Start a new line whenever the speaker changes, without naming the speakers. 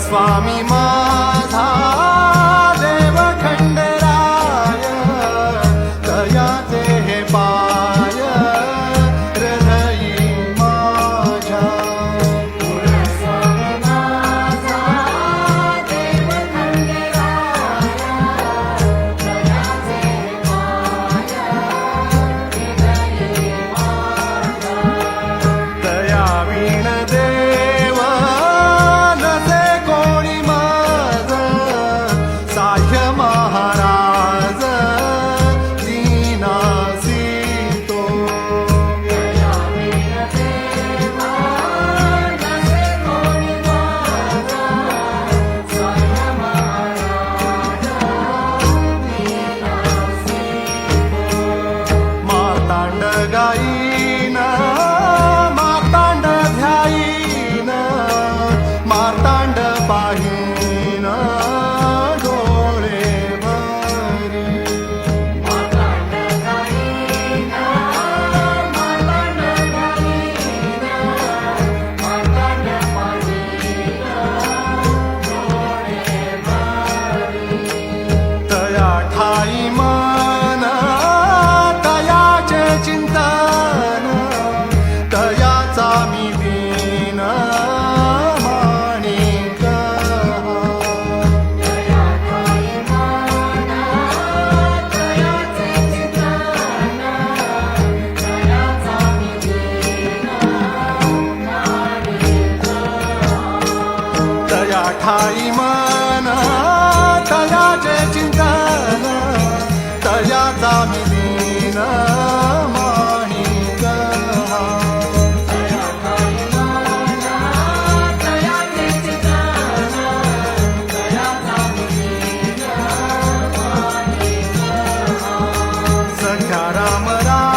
स्वामी माझा देव खंडराय, दयाचे हे पाय हृदयी माझ्या.
स्वामी माझा देव खंडराय, दयाचे पाय हृदयी माझ्या.
दयावीण देव नसे कोणी माझ, साह्य महाराज दीनासी तो.
दयावीण देवा नसे कोणी माझा, साह्य महाराज दीनासी तो.
मार्तांड गायीन मार्तांड ध्यायीन, मार्तांड पाहीन डोळे भरी.
मार्तांड गायीन मार्तांड ध्यायीन, मार्तांड पाहीन डोळे भरी.
तया ठाई मन तयाचे चिंतन, तयाचा मी दीन माणिक.
दया ठाई मन तयाचे चिंतन, तयाचा मी दीन माणिक.
तया ठाई मन तयाचे चिंतन, तयाचा मी दीन माणिक.
दया ठाई मन तयाचे चिंतन, तयाचा मी दीन माणिक.
सख्या राम राम